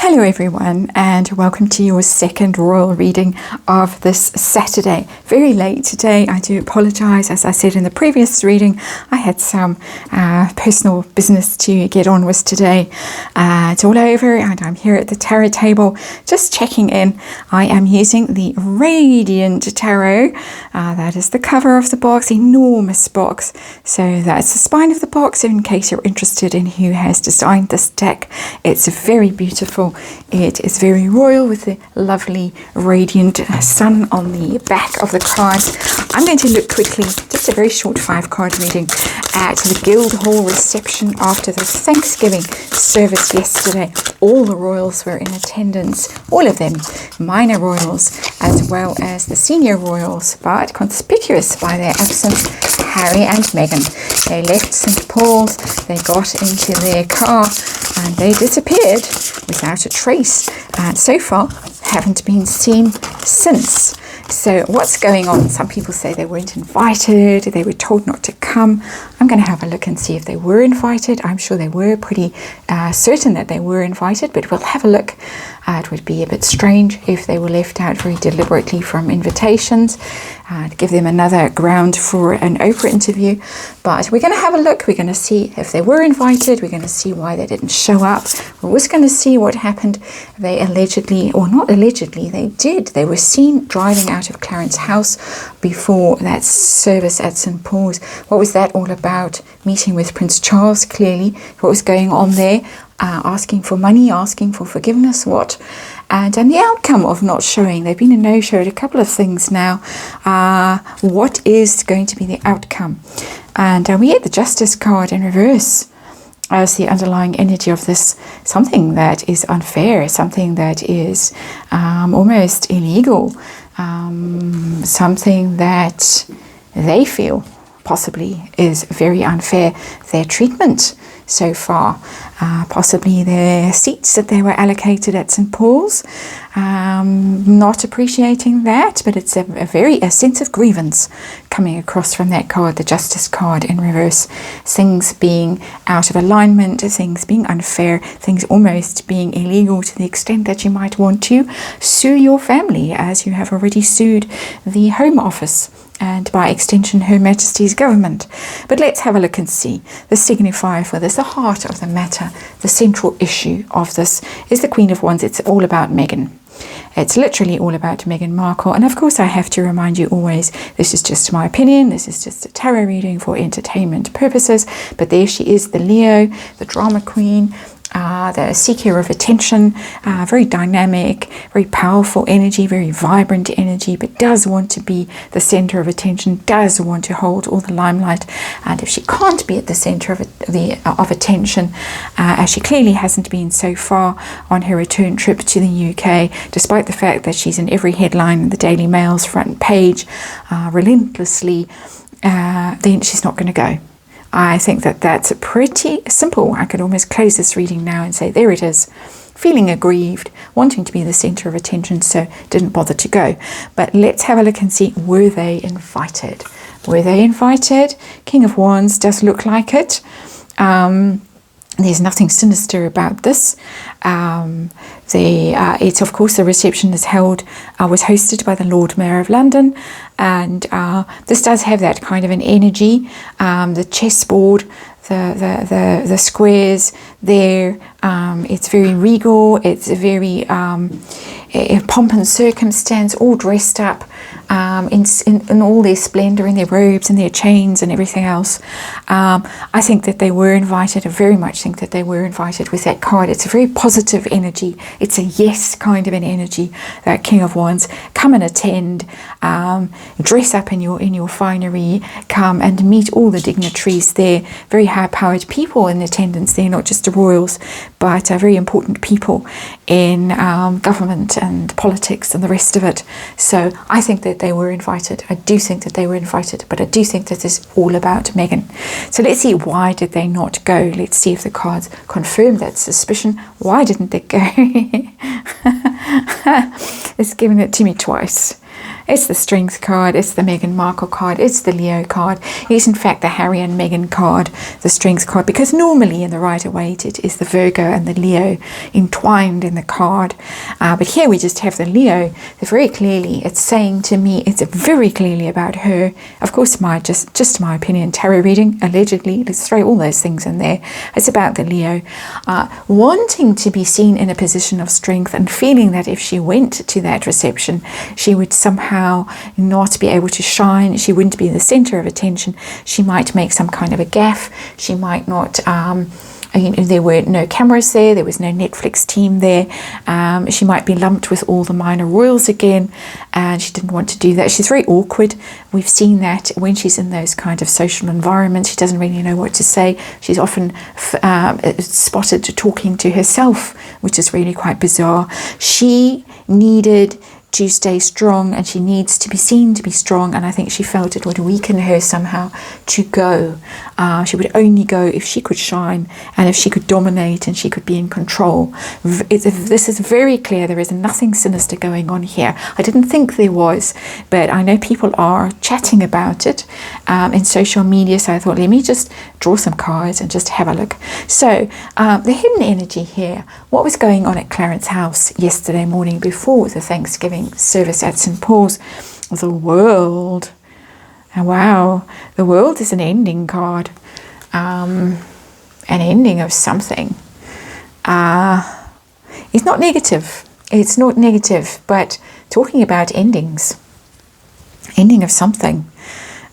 Hello everyone, and welcome to your second royal reading of this Saturday. Very late today, I do apologise. As I said in the previous reading, I had some personal business to get on with today. It's all over and I'm here at the tarot table just checking in. I am using the Radiant Tarot. That is the cover of the box, enormous box. So that's the spine of the box in case you're interested in who has designed this deck. It's very beautiful. It is very royal with the lovely radiant sun on the back of the cards. I'm going to look quickly, just a very short 5-card reading, at the Guildhall reception after the Thanksgiving service yesterday. All the royals were in attendance, all of them, minor royals as well as the senior royals, but conspicuous by their absence, Harry and Meghan. They left St. Paul's, they got into their car and they disappeared without a trace, and so far haven't been seen since. So what's going on? Some people say they weren't invited, they were told not to come. I'm going to have a look and see if they were invited. I'm sure they were, pretty certain that they were invited, but we'll have a look. It would be a bit strange if they were left out very deliberately from invitations, to give them another ground for an Oprah interview. But we're going to have a look. We're going to see if they were invited. We're going to see why they didn't show up. We're also going to see what happened. They allegedly, or not allegedly, they did. They were seen driving out of Clarence House before that service at St. Paul's. What was that all about? Meeting with Prince Charles, clearly. What was going on there? Asking for money, asking for forgiveness, what? And the outcome of not showing. They've been a no-show at a couple of things now. What is going to be the outcome? And we had the Justice card in reverse as the underlying energy of this. Something that is unfair, something that is almost illegal, something that they feel possibly is very unfair. Their treatment so far, possibly their seats that they were allocated at St. Paul's, not appreciating that, but it's a sense of grievance coming across from that card, the Justice card in reverse. Things being out of alignment, things being unfair, things almost being illegal to the extent that you might want to sue your family, as you have already sued the Home Office and by extension Her Majesty's government. But let's have a look and see the signifier for this, the heart of the matter, the central issue of this is the Queen of Wands. It's all about Meghan. It's literally all about Meghan Markle. And of course I have to remind you always, this is just my opinion, this is just a tarot reading for entertainment purposes, but there she is, the Leo, the drama queen, the seeker of attention, very dynamic, very powerful energy, very vibrant energy, but does want to be the center of attention, does want to hold all the limelight. And if she can't be at the center of attention, as she clearly hasn't been so far on her return trip to the UK, despite the fact that she's in every headline in the Daily Mail's front page relentlessly, then she's not going to go. I think that that's pretty simple. I could almost close this reading now and say, there it is. Feeling aggrieved, wanting to be the center of attention, so didn't bother to go. But let's have a look and see, were they invited? Were they invited? King of Wands does look like it. There's nothing sinister about this. It's of course the reception is held, was hosted by the Lord Mayor of London, and this does have that kind of an energy. The chessboard, the squares there. It's very regal. It's a very pomp and circumstance, all dressed up in all their splendor, in their robes and their chains and everything else. I think that they were invited. I very much think that they were invited with that card. It's a very positive energy. It's a yes kind of an energy, that King of Wands. Come and attend, dress up in your finery, come and meet all the dignitaries there. Very high-powered people in attendance there, not just the royals, but very important people in government and politics and the rest of it. So I think that they were invited. I do think that they were invited, but I do think that this is all about Meghan. So let's see, why did they not go? Let's see if the cards confirm that suspicion. Why didn't they go? It's given it to me twice. It's the Strength card, it's the Meghan Markle card, it's the Leo card. It's in fact the Harry and Meghan card, the Strength card, because normally in the Rider-Waite it is the Virgo and the Leo entwined in the card. But here we just have the Leo. Very clearly, it's saying to me, it's very clearly about her. Of course, just my opinion, tarot reading, allegedly, let's throw all those things in there. It's about the Leo wanting to be seen in a position of strength and feeling that if she went to that reception, she would somehow not be able to shine. She wouldn't be the center of attention. She might make some kind of a gaffe. She might not there were no cameras there. There was no Netflix team there. She might be lumped with all the minor royals again, and she didn't want to do that. She's very awkward. We've seen that when she's in those kind of social environments. She doesn't really know what to say. She's often spotted talking to herself, which is really quite bizarre. She needed to stay strong, and she needs to be seen to be strong, and I think she felt it would weaken her somehow to go. She would only go if she could shine and if she could dominate and she could be in control. This is very clear. There is nothing sinister going on here. I didn't think there was, but I know people are chatting about it in social media, so I thought, let me just draw some cards and just have a look. So the hidden energy here, what was going on at Clarence House yesterday morning before the Thanksgiving service at St. Paul's? The World. And wow, the World is an ending card, an ending of something. It's not negative. It's not negative, but talking about endings, ending of something.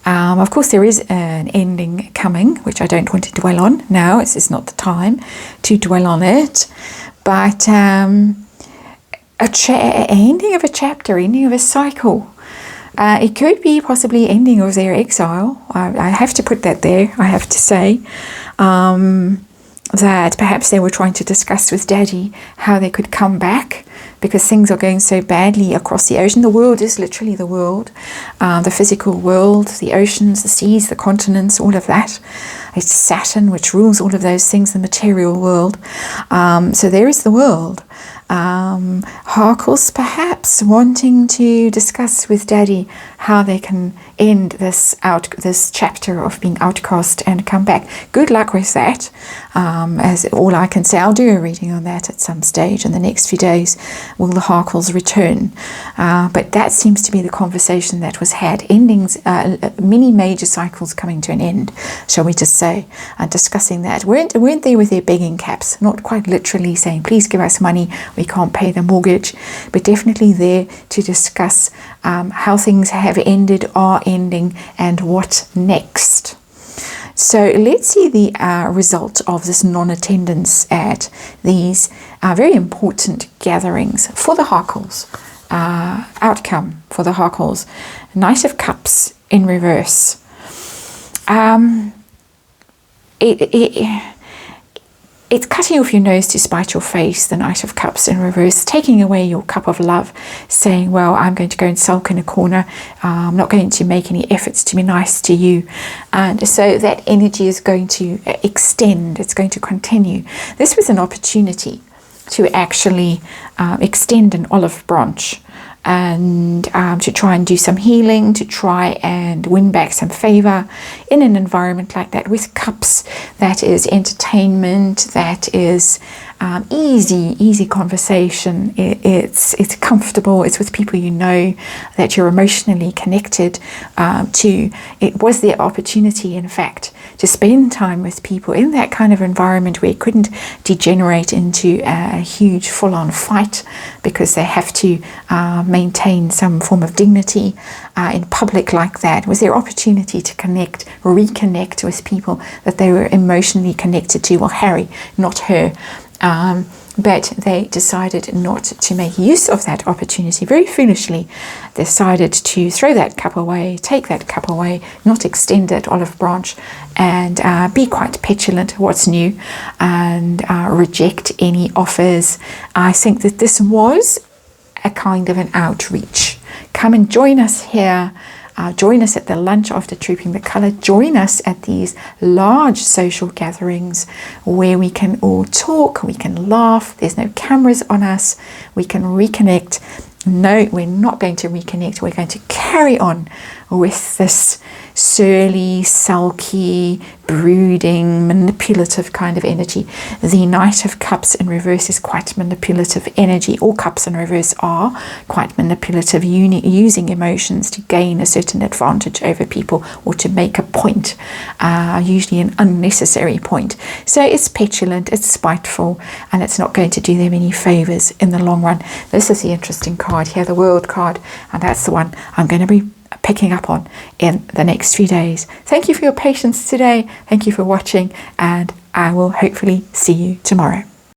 Of course, there is an ending coming, which I don't want to dwell on now. It's not the time to dwell on it. But ending of a chapter, ending of a cycle. It could be possibly ending of their exile. I have to put that there, I have to say. That perhaps they were trying to discuss with Daddy how they could come back, because things are going so badly across the ocean. The world is literally the world, the physical world, the oceans, the seas, the continents, all of that. It's Saturn which rules all of those things, the material world. So there is the world. Harkles perhaps wanting to discuss with Daddy how they can end this chapter of being outcast and come back. Good luck with that. As all I can say, I'll do a reading on that at some stage in the next few days. Will the Harkles return? But that seems to be the conversation that was had. Endings, many major cycles coming to an end, shall we just say, discussing that. Weren't they with their begging caps? Not quite literally saying, please give us money, we can't pay the mortgage, but definitely there to discuss how things have ended, are ending, and what next. So let's see the result of this non-attendance at these very important gatherings for the Harkles. Outcome for the Harkles. Knight of Cups in reverse. It's cutting off your nose to spite your face, the Knight of Cups in reverse, taking away your cup of love, saying, well, I'm going to go and sulk in a corner. I'm not going to make any efforts to be nice to you. And so that energy is going to extend. It's going to continue. This was an opportunity to actually extend an olive branch and to try and do some healing, to try and win back some favor in an environment like that with cups. That is entertainment, that is easy conversation. It's comfortable, it's with people you know, that you're emotionally connected to. It was the opportunity, in fact, to spend time with people in that kind of environment where it couldn't degenerate into a huge full-on fight, because they have to maintain some form of dignity in public like that. It was their opportunity to reconnect with people that they were emotionally connected to. Well, Harry, not her. But they decided not to make use of that opportunity. Very foolishly decided to throw that cup away, take that cup away, not extend that olive branch, and be quite petulant, what's new, and reject any offers. I think that this was a kind of an outreach. Come and join us here. Join us at the lunch after Trooping the Colour. Join us at these large social gatherings where we can all talk, we can laugh, there's no cameras on us, we can reconnect no, we're not going to reconnect. We're going to carry on with this surly, sulky, brooding, manipulative kind of energy. The Knight of Cups in reverse is quite manipulative energy. All cups in reverse are quite manipulative, using emotions to gain a certain advantage over people or to make a point, usually an unnecessary point. So it's petulant, it's spiteful, and it's not going to do them any favours in the long run. This is the interesting card here, the World card, and that's the one I'm going to be picking up on in the next few days. Thank you for your patience today. Thank you for watching, and I will hopefully see you tomorrow.